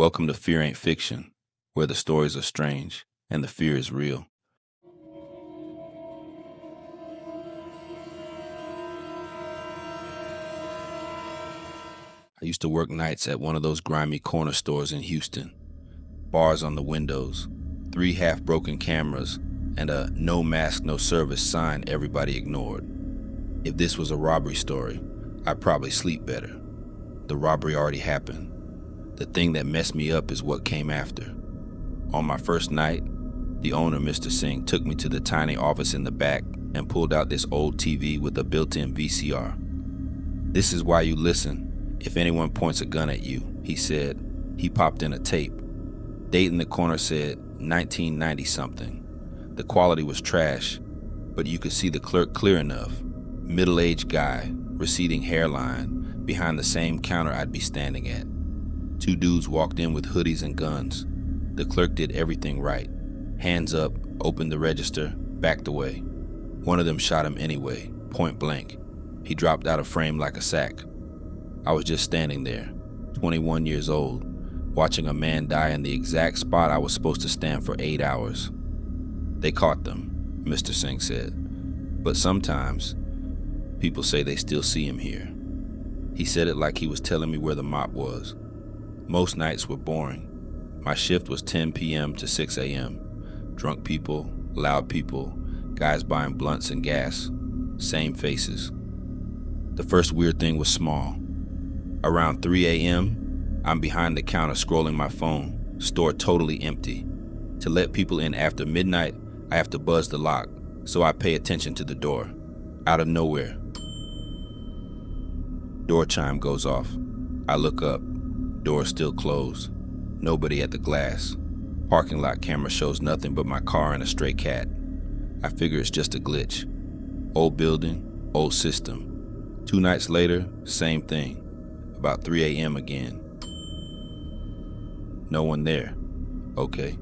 Welcome to Fear Ain't Fiction, where the stories are strange and the fear is real. I used to work nights at one of those grimy corner stores in Houston. Bars on the windows, 3 half-broken cameras, and a "no mask, no service" sign everybody ignored. If this was a robbery story, I'd probably sleep better. The robbery already happened. The thing that messed me up is what came after. On my first night, the owner, Mr. Singh, took me to the tiny office in the back and pulled out this old TV with a built-in VCR. "This is why you listen if anyone points a gun at you," he said. He popped in a tape. Date in the corner said 1990-something. The quality was trash, but you could see the clerk clear enough. Middle-aged guy, receding hairline, behind the same counter I'd be standing at. 2 dudes walked in with hoodies and guns. The clerk did everything right. Hands up, opened the register, backed away. One of them shot him anyway, point blank. He dropped out of frame like a sack. I was just standing there, 21 years old, watching a man die in the exact spot I was supposed to stand for 8 hours. "They caught them," Mr. Singh said. "But sometimes, people say they still see him here." He said it like he was telling me where the mop was. Most nights were boring. My shift was 10 p.m. to 6 a.m. Drunk people, loud people, guys buying blunts and gas. Same faces. The first weird thing was small. Around 3 a.m., I'm behind the counter scrolling my phone, store totally empty. To let people in after midnight, I have to buzz the lock, so I pay attention to the door. Out of nowhere, door chime goes off. I look up. Door still closed. Nobody at the glass. Parking lot camera shows nothing but my car and a stray cat. I figure it's just a glitch. Old building, old system. 2 nights later, same thing. About 3 a.m. again. No one there. Okay.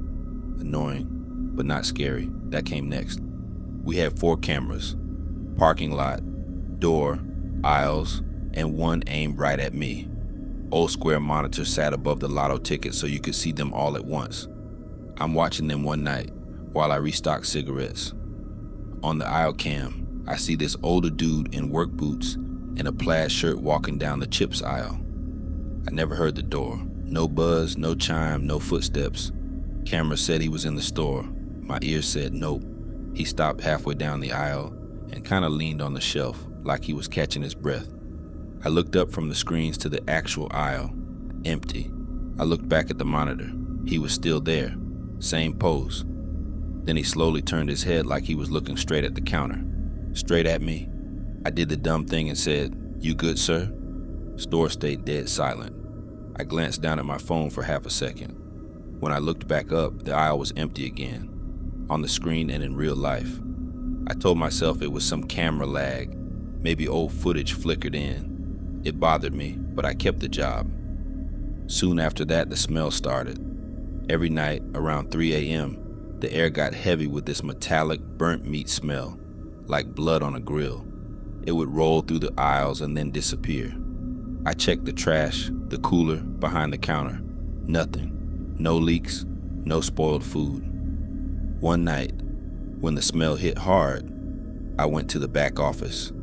Annoying, but not scary. That came next. We had 4 cameras. Parking lot, door, aisles, and one aimed right at me. Old square monitor sat above the lotto tickets so you could see them all at once. I'm watching them one night while I restock cigarettes. On the aisle cam, I see this older dude in work boots and a plaid shirt walking down the chips aisle. I never heard the door. No buzz, no chime, no footsteps. Camera said he was in the store. My ears said nope. He stopped halfway down the aisle and kind of leaned on the shelf like he was catching his breath. I looked up from the screens to the actual aisle. Empty. I looked back at the monitor. He was still there. Same pose. Then he slowly turned his head like he was looking straight at the counter. Straight at me. I did the dumb thing and said, "You good, sir?" Store stayed dead silent. I glanced down at my phone for half a second. When I looked back up, the aisle was empty again. On the screen and in real life. I told myself it was some camera lag. Maybe old footage flickered in. It bothered me, but I kept the job. Soon after that, the smell started. Every night, around 3 a.m., the air got heavy with this metallic, burnt meat smell, like blood on a grill. It would roll through the aisles and then disappear. I checked the trash, the cooler, behind the counter. Nothing. No leaks, no spoiled food. One night, when the smell hit hard, I went to the back office.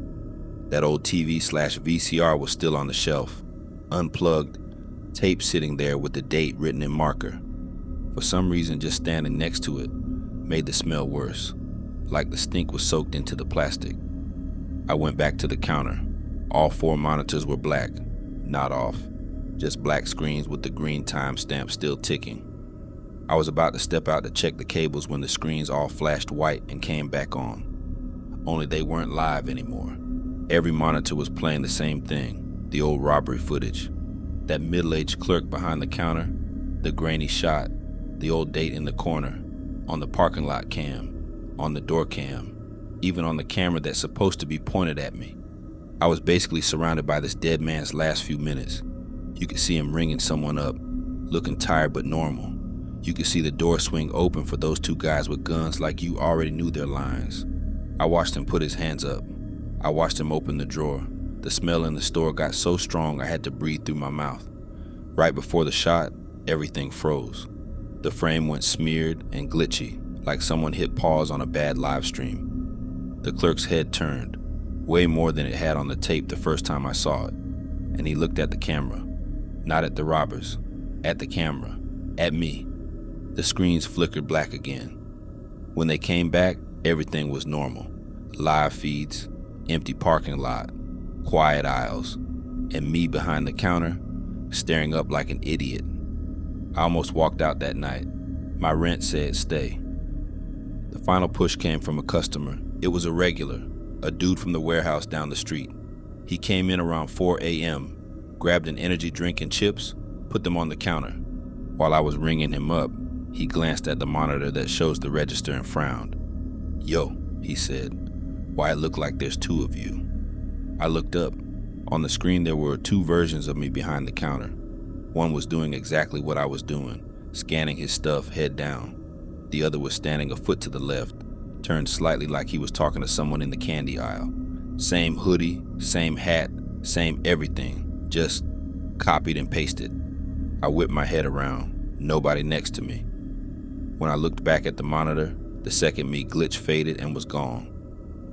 That old TV/VCR was still on the shelf, unplugged, tape sitting there with the date written in marker. For some reason, just standing next to it made the smell worse, like the stink was soaked into the plastic. I went back to the counter. All 4 monitors were black, not off, just black screens with the green timestamp still ticking. I was about to step out to check the cables when the screens all flashed white and came back on. Only they weren't live anymore. Every monitor was playing the same thing, the old robbery footage. That middle-aged clerk behind the counter, the grainy shot, the old date in the corner, on the parking lot cam, on the door cam, even on the camera that's supposed to be pointed at me. I was basically surrounded by this dead man's last few minutes. You could see him ringing someone up, looking tired but normal. You could see the door swing open for those 2 guys with guns like you already knew their lines. I watched him put his hands up. I watched him open the drawer. The smell in the store got so strong I had to breathe through my mouth. Right before the shot, Everything froze. The frame went smeared and glitchy, like someone hit pause on a bad live stream. The clerk's head turned, way more than it had on the tape the first time I saw it, and he looked at the camera. Not at the robbers, at the camera, at me. The screens flickered black again. When they came back, everything was normal. Live feeds, empty parking lot, quiet aisles, and me behind the counter, staring up like an idiot. I almost walked out that night. My rent said stay. The final push came from a customer. It was a regular, a dude from the warehouse down the street. He came in around 4 a.m., grabbed an energy drink and chips, put them on the counter. While I was ringing him up, he glanced at the monitor that shows the register and frowned. "Yo," he said, "why it look like there's two of you?" I looked up. On the screen there were two versions of me behind the counter. One was doing exactly what I was doing, scanning his stuff head down. The other was standing a foot to the left, turned slightly like he was talking to someone in the candy aisle. Same hoodie, same hat, same everything, just copied and pasted. I whipped my head around, nobody next to me. When I looked back at the monitor, the second me glitch faded and was gone.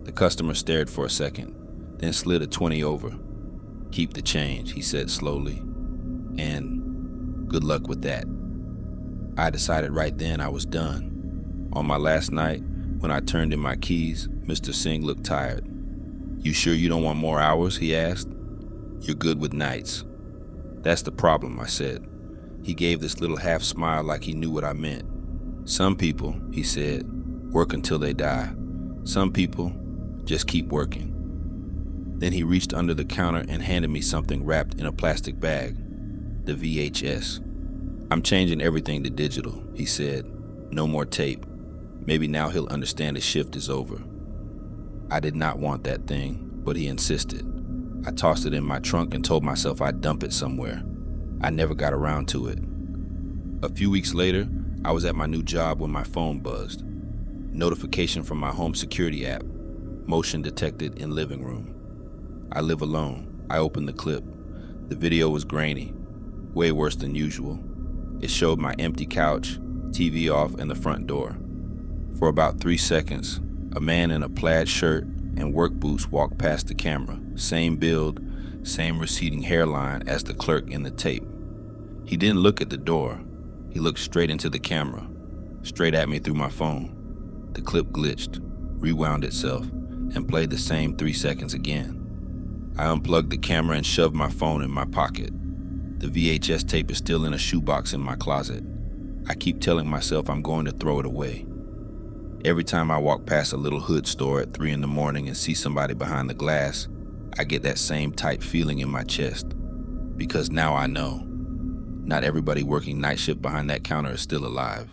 The customer stared for a second, then slid a 20 over. "Keep the change," he said slowly, "and good luck with that." I decided right then I was done. On my last night, when I turned in my keys, Mr. Singh looked tired. "You sure you don't want more hours?" he asked. "You're good with nights." "That's the problem," I said. He gave this little half smile like he knew what I meant. "Some people," he said, "work until they die. Some people just keep working." Then he reached under the counter and handed me something wrapped in a plastic bag, the VHS. "I'm changing everything to digital," he said. "No more tape. Maybe now he'll understand his shift is over." I did not want that thing, but he insisted. I tossed it in my trunk and told myself I'd dump it somewhere. I never got around to it. A few weeks later, I was at my new job when my phone buzzed. Notification from my home security app. Motion detected in living room. I live alone. I opened the clip. The video was grainy, way worse than usual. It showed my empty couch, TV off, and the front door. For about 3 seconds, a man in a plaid shirt and work boots walked past the camera. Same build, same receding hairline as the clerk in the tape. He didn't look at the door. He looked straight into the camera, straight at me through my phone. The clip glitched, rewound itself, and played the same 3 seconds again. I unplugged the camera and shoved my phone in my pocket. The VHS tape is still in a shoebox in my closet. I keep telling myself I'm going to throw it away. Every time I walk past a little hood store at 3 in the morning and see somebody behind the glass, I get that same tight feeling in my chest. Because now I know, not everybody working night shift behind that counter is still alive.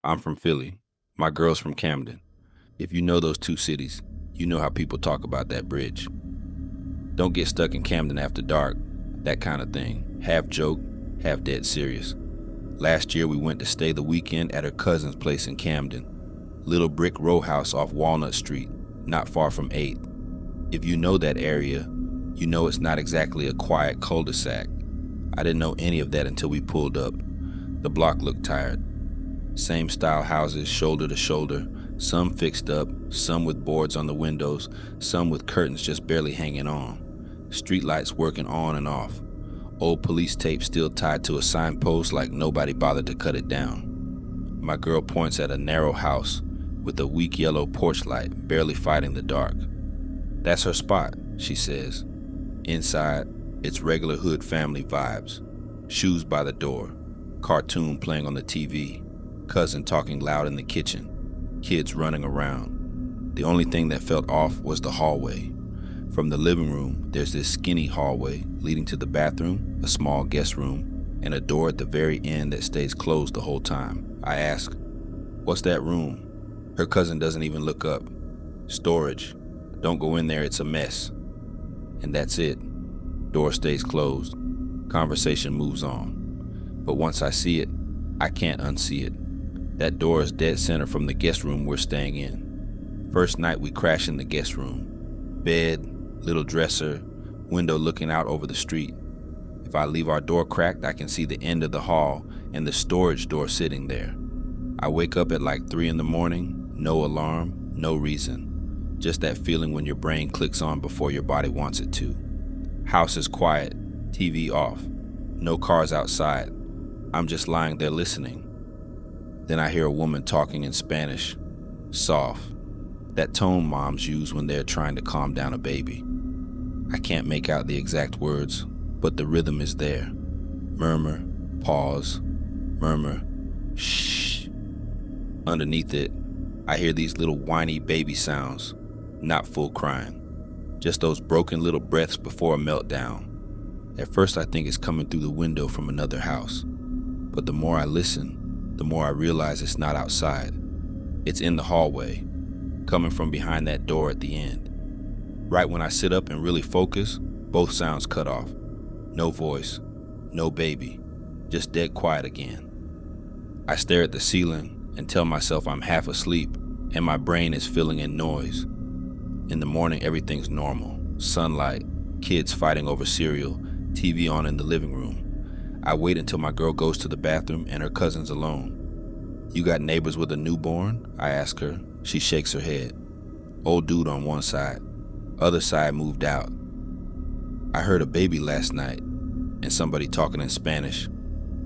I'm from Philly. My girl's from Camden. If you know those two cities, you know how people talk about that bridge. Don't get stuck in Camden after dark, that kind of thing. Half joke, half dead serious. Last year we went to stay the weekend at her cousin's place in Camden. Little brick row house off Walnut Street, not far from 8th. If you know that area, you know it's not exactly a quiet cul-de-sac. I didn't know any of that until we pulled up. The block looked tired. Same style houses, shoulder to shoulder, some fixed up, some with boards on the windows, some with curtains just barely hanging on. Streetlights working on and off. Old police tape still tied to a signpost like nobody bothered to cut it down. My girl points at a narrow house with a weak yellow porch light barely fighting the dark. "That's her spot," she says. Inside, it's regular hood family vibes. Shoes by the door, cartoon playing on the TV, cousin talking loud in the kitchen, kids running around. The only thing that felt off was the hallway. From the living room, there's this skinny hallway leading to the bathroom, a small guest room, and a door at the very end that stays closed the whole time. I ask, "What's that room?" Her cousin doesn't even look up. "Storage. Don't go in there, it's a mess." And that's it. Door stays closed. Conversation moves on. But once I see it, I can't unsee it. That door is dead center from the guest room we're staying in. First night we crash in the guest room. Bed, little dresser, window looking out over the street. If I leave our door cracked, I can see the end of the hall and the storage door sitting there. I wake up at like 3 in the morning, no alarm, no reason. Just that feeling when your brain clicks on before your body wants it to. House is quiet, TV off, no cars outside. I'm just lying there listening. Then I hear a woman talking in Spanish, soft, that tone moms use when they're trying to calm down a baby. I can't make out the exact words, but the rhythm is there. Murmur, pause, murmur, shh. Underneath it, I hear these little whiny baby sounds, not full crying. Just those broken little breaths before a meltdown. At first I think it's coming through the window from another house. But the more I listen, the more I realize it's not outside. It's in the hallway, coming from behind that door at the end. Right when I sit up and really focus, both sounds cut off. No voice, no baby, just dead quiet again. I stare at the ceiling and tell myself I'm half asleep and my brain is filling in noise. In the morning, everything's normal. Sunlight, kids fighting over cereal, TV on in the living room. I wait until my girl goes to the bathroom and her cousin's alone. "You got neighbors with a newborn?" I ask her. She shakes her head. Old dude on one side. Other side moved out. "I heard a baby last night," and somebody talking in Spanish.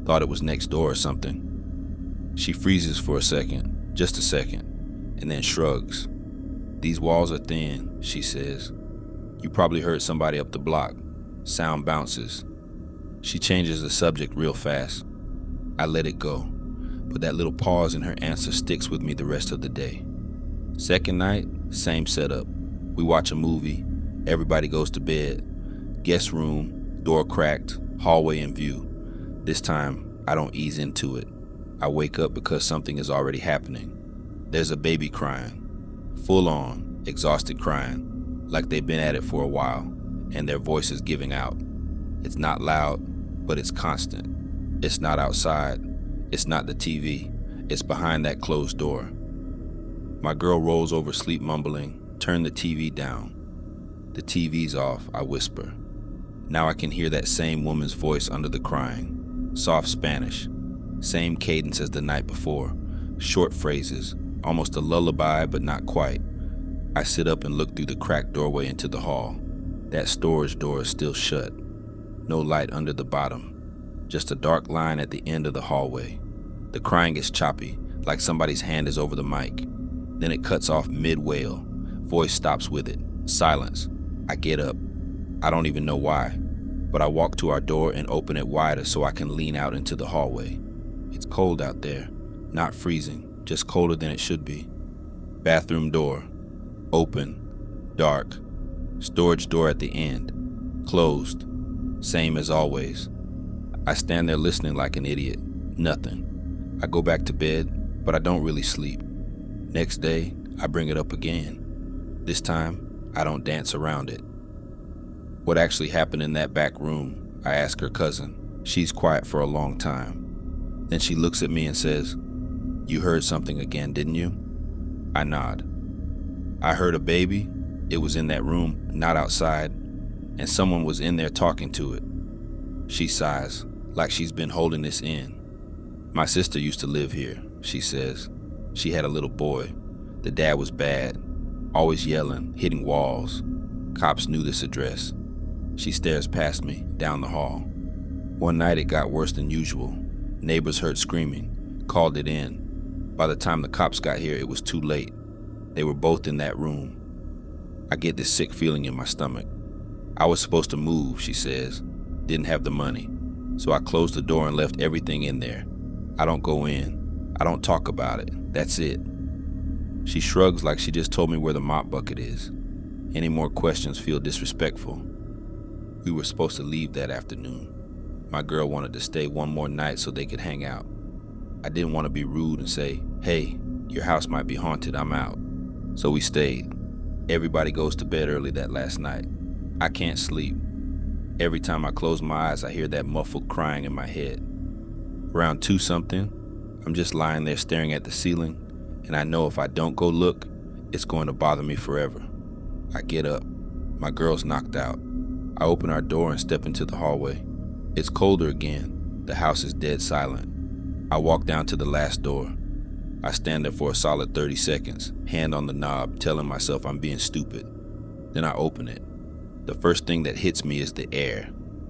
Thought it was next door or something. She freezes for a second, just a second, and then shrugs. "These walls are thin," she says. "You probably heard somebody up the block. Sound bounces." She changes the subject real fast. I let it go, but that little pause in her answer sticks with me the rest of the day. Second night, same setup. We watch a movie, everybody goes to bed. Guest room, door cracked, hallway in view. This time, I don't ease into it. I wake up because something is already happening. There's a baby crying. Full on, exhausted crying, like they've been at it for a while, and their voice is giving out. It's not loud, but it's constant. It's not outside. It's not the TV. It's behind that closed door. My girl rolls over sleep mumbling, "Turn the TV down." "The TV's off," I whisper. Now I can hear that same woman's voice under the crying. Soft Spanish. Same cadence as the night before. Short phrases, almost a lullaby, but not quite. I sit up and look through the cracked doorway into the hall. That storage door is still shut. No light under the bottom. Just a dark line at the end of the hallway. The crying is choppy, like somebody's hand is over the mic. Then it cuts off mid-wail. Voice stops with it. Silence. I get up. I don't even know why, but I walk to our door and open it wider so I can lean out into the hallway. It's cold out there. Not freezing, just colder than it should be. Bathroom door. Open. Dark. Storage door at the end. Closed. Same as always. I stand there listening like an idiot. Nothing. I go back to bed, but I don't really sleep. Next day, I bring it up again. This time, I don't dance around it. What actually happened in that back room? I ask her cousin. She's quiet for a long time. Then she looks at me and says, "You heard something again, didn't you?" I nod. "I heard a baby. It was in that room, not outside, and someone was in there talking to it." She sighs, like she's been holding this in. "My sister used to live here," she says. "She had a little boy. The dad was bad, always yelling, hitting walls. Cops knew this address." She stares past me, down the hall. "One night it got worse than usual. Neighbors heard screaming, called it in. By the time the cops got here, it was too late. They were both in that room." I get this sick feeling in my stomach. "I was supposed to move," she says. "Didn't have the money. So I closed the door and left everything in there. I don't go in. I don't talk about it. That's it." She shrugs like she just told me where the mop bucket is. Any more questions feel disrespectful. We were supposed to leave that afternoon. My girl wanted to stay one more night so they could hang out. I didn't want to be rude and say, "Hey, your house might be haunted, I'm out." So we stayed. Everybody goes to bed early that last night. I can't sleep. Every time I close my eyes, I hear that muffled crying in my head. Around 2-something, I'm just lying there staring at the ceiling, and I know if I don't go look, it's going to bother me forever. I get up. My girl's knocked out. I open our door and step into the hallway. It's colder again. The house is dead silent. I walk down to the last door. I stand there for a solid 30 seconds, hand on the knob, telling myself I'm being stupid. Then I open it. The first thing that hits me is the air.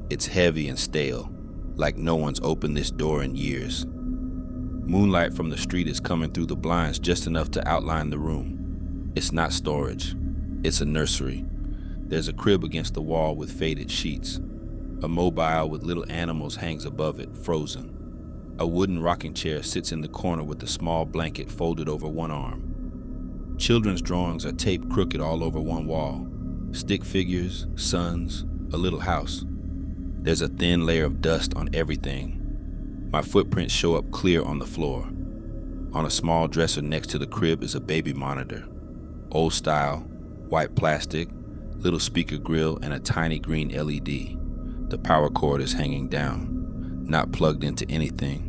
It's heavy and stale, like no one's opened this door in years. Moonlight from the street is coming through the blinds just enough to outline the room. It's not storage. It's a nursery. There's a crib against the wall with faded sheets. A mobile with little animals hangs above it, frozen. A wooden rocking chair sits in the corner with a small blanket folded over one arm. Children's drawings are taped crooked all over one wall. Stick figures, suns, a little house. There's a thin layer of dust on everything. My footprints show up clear on the floor. On a small dresser next to the crib is a baby monitor. Old style, white plastic, little speaker grill, and a tiny green LED. The power cord is hanging down, not plugged into anything.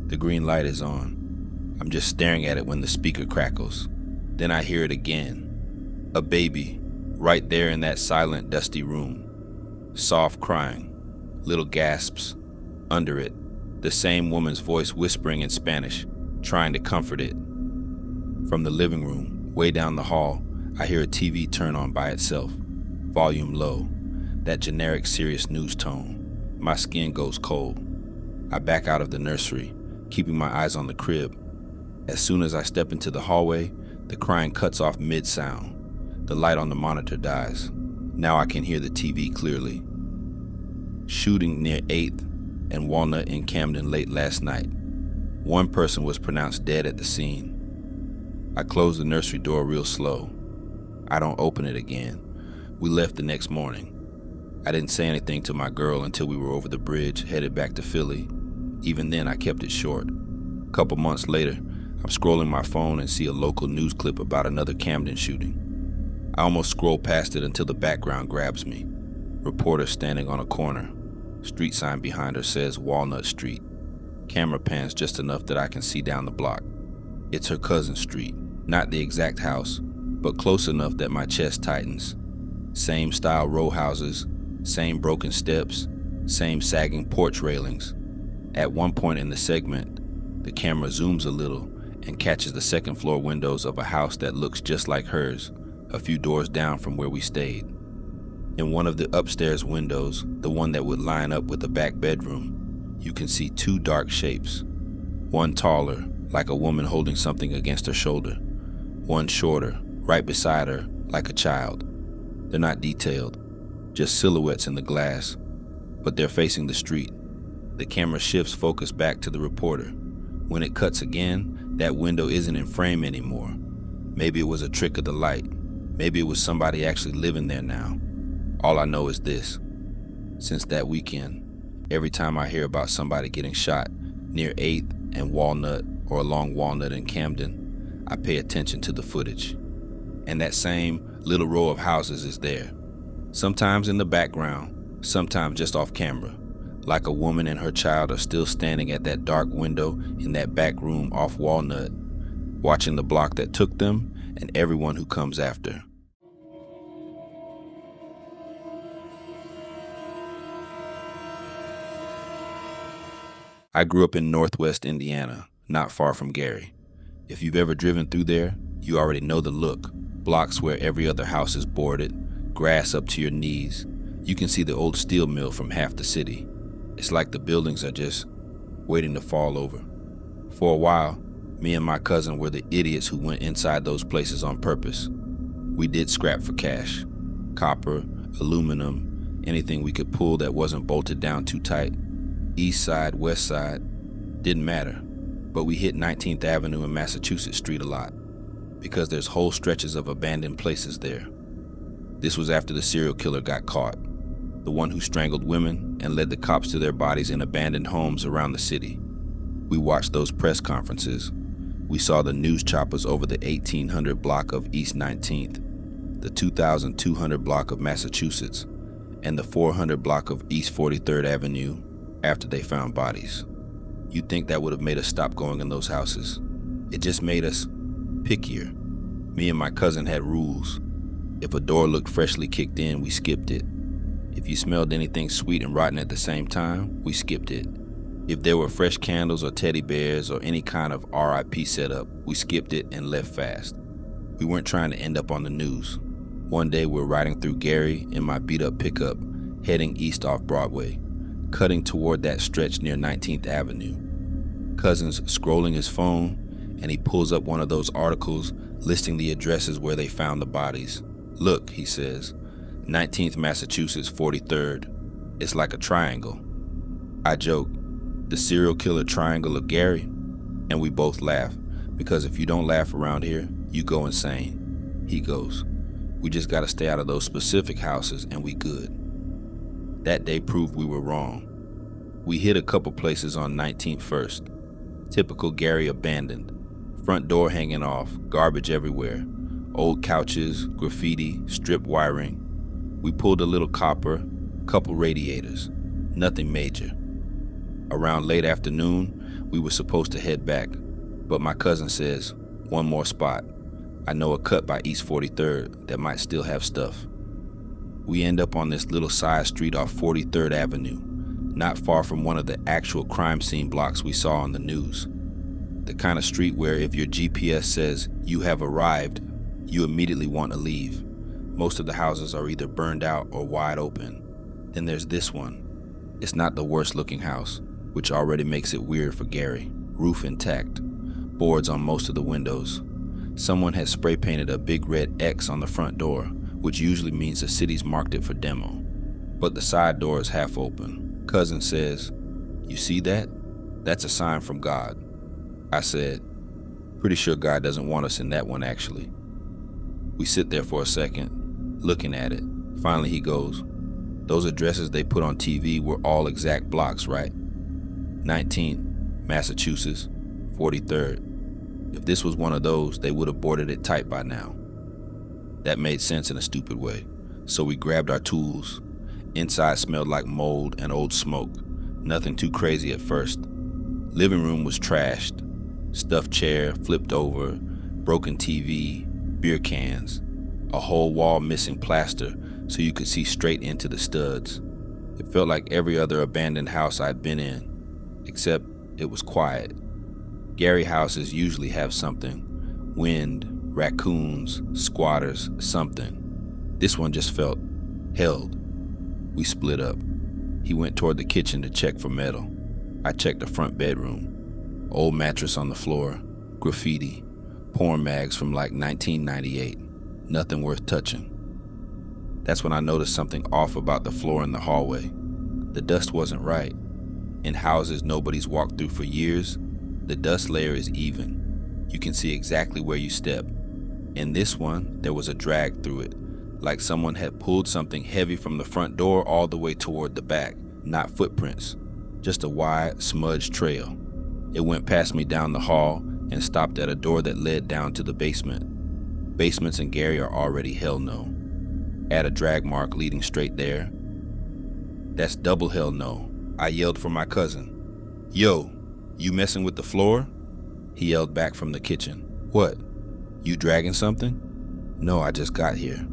The green light is on. I'm just staring at it when the speaker crackles. Then I hear it again. A baby, right there in that silent, dusty room. Soft crying, little gasps. Under it, the same woman's voice whispering in Spanish, trying to comfort it. From the living room, way down the hall, I hear a TV turn on by itself, volume low, that generic serious news tone. My skin goes cold. I back out of the nursery, keeping my eyes on the crib. As soon as I step into the hallway, the crying cuts off mid-sound. The light on the monitor dies. Now I can hear the TV clearly. Shooting near 8th and Walnut in Camden late last night. One person was pronounced dead at the scene. I close the nursery door real slow. I don't open it again. We left the next morning. I didn't say anything to my girl until we were over the bridge, headed back to Philly. Even then, I kept it short. A couple months later, I'm scrolling my phone and see a local news clip about another Camden shooting. I almost scroll past it until the background grabs me. Reporter standing on a corner. Street sign behind her says Walnut Street. Camera pans just enough that I can see down the block. It's her cousin's street. Not the exact house, but close enough that my chest tightens. Same style row houses, same broken steps, same sagging porch railings. At one point in the segment, the camera zooms a little and catches the second floor windows of a house that looks just like hers, a few doors down from where we stayed. In one of the upstairs windows, the one that would line up with the back bedroom, you can see two dark shapes. One taller, like a woman holding something against her shoulder. One shorter, right beside her, like a child. They're not detailed, just silhouettes in the glass, but they're facing the street. The camera shifts focus back to the reporter. When it cuts again, that window isn't in frame anymore. Maybe it was a trick of the light. Maybe it was somebody actually living there now. All I know is this. Since that weekend, every time I hear about somebody getting shot near 8th and Walnut or along Walnut in Camden, I pay attention to the footage. And that same little row of houses is there. Sometimes in the background, sometimes just off camera. Like a woman and her child are still standing at that dark window in that back room off Walnut, watching the block that took them and everyone who comes after. I grew up in Northwest Indiana, not far from Gary. If you've ever driven through there, you already know the look. Blocks where every other house is boarded, grass up to your knees. You can see the old steel mill from half the city. It's like the buildings are just waiting to fall over. For a while, me and my cousin were the idiots who went inside those places on purpose. We did scrap for cash. Copper, aluminum, anything we could pull that wasn't bolted down too tight. East side, west side, didn't matter. But we hit 19th Avenue and Massachusetts Street a lot, because there's whole stretches of abandoned places there. This was after the serial killer got caught, the one who strangled women and led the cops to their bodies in abandoned homes around the city. We watched those press conferences. We saw the news choppers over the 1800 block of East 19th, the 2200 block of Massachusetts, and the 400 block of East 43rd Avenue after they found bodies. You'd think that would have made us stop going in those houses. It just made us pickier. Me and my cousin had rules. If a door looked freshly kicked in, we skipped it. If you smelled anything sweet and rotten at the same time, we skipped it. If there were fresh candles or teddy bears or any kind of RIP setup, we skipped it and left fast. We weren't trying to end up on the news. One day we're riding through Gary in my beat-up pickup, heading east off Broadway, cutting toward that stretch near 19th Avenue. Cousin's scrolling his phone, and he pulls up one of those articles listing the addresses where they found the bodies. Look, he says, 19th Massachusetts, 43rd. It's like a triangle. I joke, the serial killer triangle of Gary? And we both laugh, because if you don't laugh around here, you go insane. He goes, we just gotta stay out of those specific houses and we good. That day proved we were wrong. We hit a couple places on 19th first. Typical Gary abandoned. Front door hanging off, garbage everywhere. Old couches, graffiti, strip wiring. We pulled a little copper, couple radiators. Nothing major. Around late afternoon, we were supposed to head back, but my cousin says, one more spot. I know a cut by East 43rd that might still have stuff. We end up on this little side street off 43rd Avenue, not far from one of the actual crime scene blocks we saw on the news. The kind of street where if your GPS says you have arrived, you immediately want to leave. Most of the houses are either burned out or wide open. Then there's this one. It's not the worst looking house, which already makes it weird for Gary. Roof intact, boards on most of the windows. Someone has spray painted a big red X on the front door, which usually means the city's marked it for demo. But the side door is half open. Cousin says, you see that? That's a sign from God. I said, pretty sure God doesn't want us in that one actually. We sit there for a second, looking at it. Finally he goes, those addresses they put on TV were all exact blocks, right? 19th, Massachusetts, 43rd. If this was one of those, they would have boarded it tight by now. That made sense in a stupid way, so we grabbed our tools. Inside smelled like mold and old smoke, nothing too crazy at first. Living room was trashed, stuffed chair flipped over, broken TV, beer cans, a whole wall missing plaster so you could see straight into the studs. It felt like every other abandoned house I'd been in, except it was quiet. Gary houses usually have something, wind, raccoons, squatters, something. This one just felt held. We split up. He went toward the kitchen to check for metal. I checked the front bedroom. Old mattress on the floor, graffiti, porn mags from like 1998. Nothing worth touching. That's when I noticed something off about the floor in the hallway. The dust wasn't right. In houses nobody's walked through for years, the dust layer is even. You can see exactly where you step. In this one, there was a drag through it, like someone had pulled something heavy from the front door all the way toward the back, not footprints, just a wide, smudged trail. It went past me down the hall and stopped at a door that led down to the basement. Basements in Gary are already hell no. Add a drag mark leading straight there. That's double hell no. I yelled for my cousin. Yo, you messing with the floor? He yelled back from the kitchen. What? You dragging something? No, I just got here.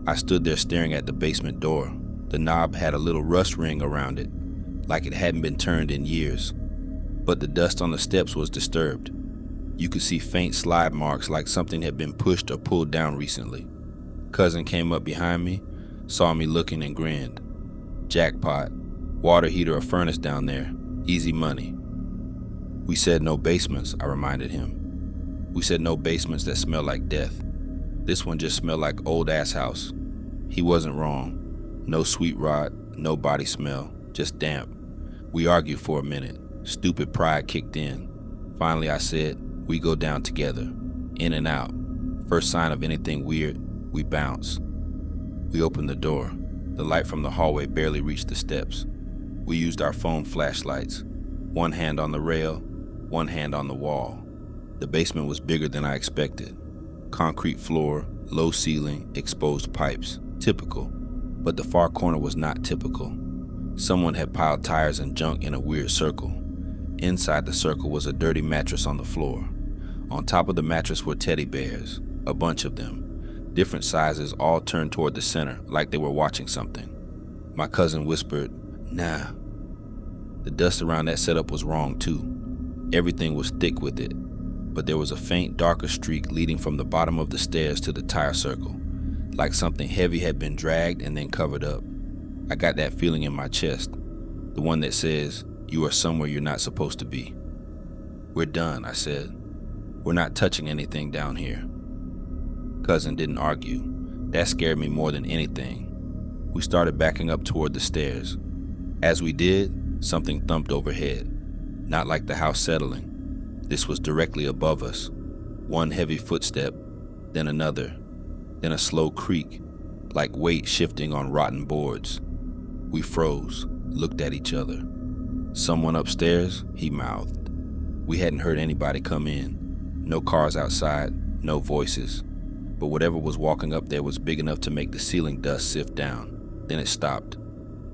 I stood there staring at the basement door. The knob had a little rust ring around it, like it hadn't been turned in years. But the dust on the steps was disturbed. You could see faint slide marks like something had been pushed or pulled down recently. Cousin came up behind me, saw me looking and grinned. Jackpot. Water heater or furnace down there. Easy money. We said no basements, I reminded him. We said no basements that smell like death. This one just smelled like old ass house. He wasn't wrong. No sweet rot, no body smell, just damp. We argued for a minute. Stupid pride kicked in. Finally I said, we go down together. In and out. First sign of anything weird, we bounce. We opened the door. The light from the hallway barely reached the steps. We used our phone flashlights. One hand on the rail, one hand on the wall. The basement was bigger than I expected. Concrete floor, low ceiling, exposed pipes. Typical. But the far corner was not typical. Someone had piled tires and junk in a weird circle. Inside the circle was a dirty mattress on the floor. On top of the mattress were teddy bears, a bunch of them. different sizes, all turned toward the center like they were watching something. My cousin whispered, "Nah." The dust around that setup was wrong too. Everything was thick with it, but there was a faint, darker streak leading from the bottom of the stairs to the tire circle, like something heavy had been dragged and then covered up. I got that feeling in my chest, the one that says, you are somewhere you're not supposed to be. "We're done," I said. "We're not touching anything down here." Cousin didn't argue. That scared me more than anything. We started backing up toward the stairs. As we did, something thumped overhead. Not like the house settling. This was directly above us. One heavy footstep, then another, then a slow creak, like weight shifting on rotten boards. We froze, looked at each other. "Someone upstairs?" he mouthed. We hadn't heard anybody come in. No cars outside, no voices. But whatever was walking up there was big enough to make the ceiling dust sift down. Then it stopped.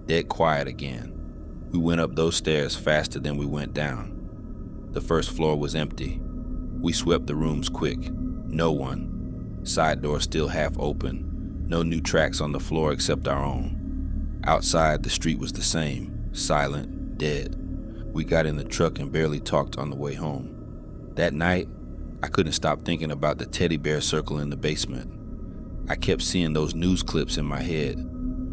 Dead quiet again. We went up those stairs faster than we went down. The first floor was empty. We swept the rooms quick. No one. Side door still half open. No new tracks on the floor except our own. Outside, the street was the same. Silent, dead. We got in the truck and barely talked on the way home. That night, I couldn't stop thinking about the teddy bear circle in the basement. I kept seeing those news clips in my head.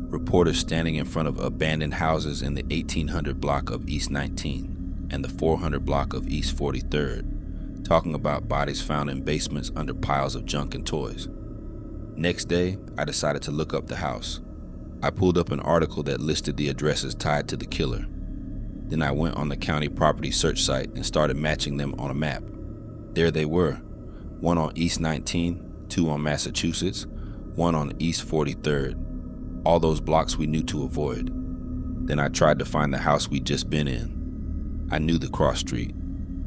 Reporters standing in front of abandoned houses in the 1800 block of East 19 and the 400 block of East 43rd, talking about bodies found in basements under piles of junk and toys. Next day, I decided to look up the house. I pulled up an article that listed the addresses tied to the killer. Then I went on the county property search site and started matching them on a map. There they were, one on East 19, two on Massachusetts, one on East 43rd. All those blocks we knew to avoid. Then I tried to find the house we'd just been in. I knew the cross street.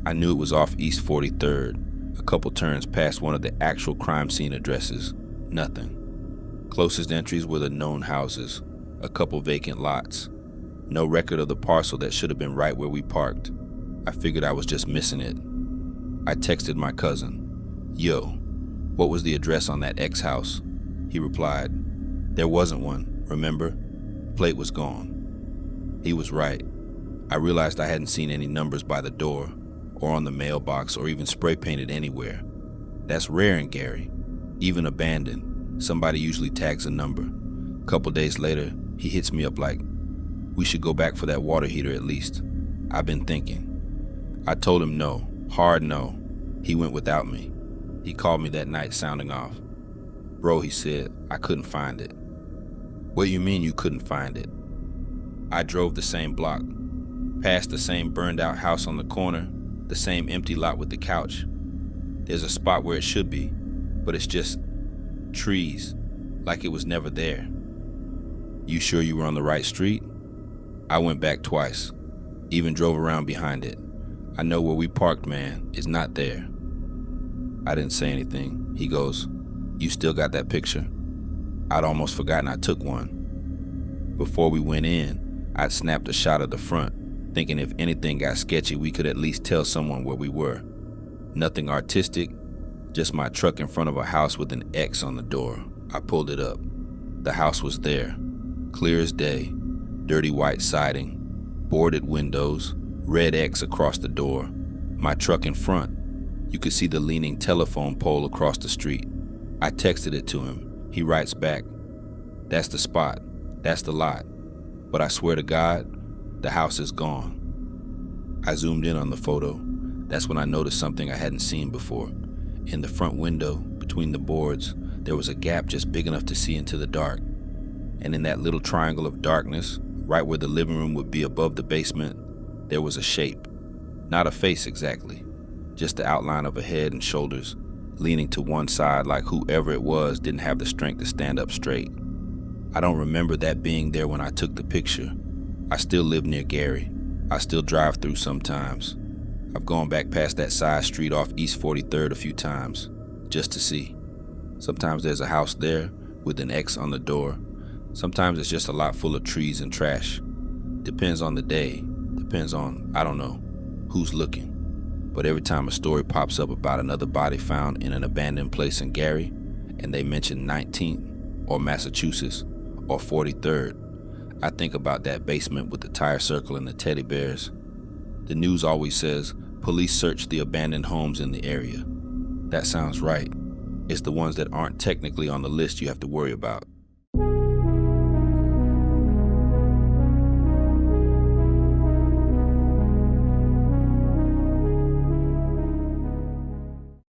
I knew it was off East 43rd, a couple turns past one of the actual crime scene addresses. Nothing. Closest entries were the known houses, a couple vacant lots. No record of the parcel that should have been right where we parked. I figured I was just missing it. I texted my cousin, "Yo, what was the address on that X house?" He replied, "There wasn't one, remember? Plate was gone." He was right. I realized I hadn't seen any numbers by the door, or on the mailbox, or even spray painted anywhere. That's rare in Gary. Even abandoned, somebody usually tags a number. A couple days later, he hits me up like, "We should go back for that water heater at least. I've been thinking." I told him no, hard no. He went without me. He called me that night sounding off. "Bro," he said, "I couldn't find it." "What you mean you couldn't find it?" I drove the same block, past the same burned out house on the corner, the same empty lot with the couch. There's a spot where it should be, but it's just trees, like it was never there. "You sure you were on the right street?" I went back twice, even drove around behind it. "I know where we parked, man. It's not there." I didn't say anything. He goes, "You still got that picture?" I'd almost forgotten I took one. Before we went in, I'd snapped a shot of the front, thinking if anything got sketchy, we could at least tell someone where we were. Nothing artistic, just my truck in front of a house with an X on the door. I pulled it up. The house was there, clear as day, dirty white siding, boarded windows, red X across the door. My truck in front. You could see the leaning telephone pole across the street. I texted it to him. He writes back, "That's the spot. That's the lot. But I swear to God, the house is gone." I zoomed in on the photo. That's when I noticed something I hadn't seen before. In the front window, between the boards, there was a gap just big enough to see into the dark. And in that little triangle of darkness, right where the living room would be above the basement, there was a shape. Not a face exactly, just the outline of a head and shoulders, leaning to one side like whoever it was didn't have the strength to stand up straight. I don't remember that being there when I took the picture. I still live near Gary. I still drive through sometimes. I've gone back past that side street off East 43rd a few times, just to see. Sometimes there's a house there with an X on the door. Sometimes it's just a lot full of trees and trash. Depends on the day. Depends on, I don't know, who's looking. But every time a story pops up about another body found in an abandoned place in Gary, and they mention 19th or Massachusetts or 43rd, I think about that basement with the tire circle and the teddy bears. The news always says police search the abandoned homes in the area. That sounds right. It's the ones that aren't technically on the list you have to worry about.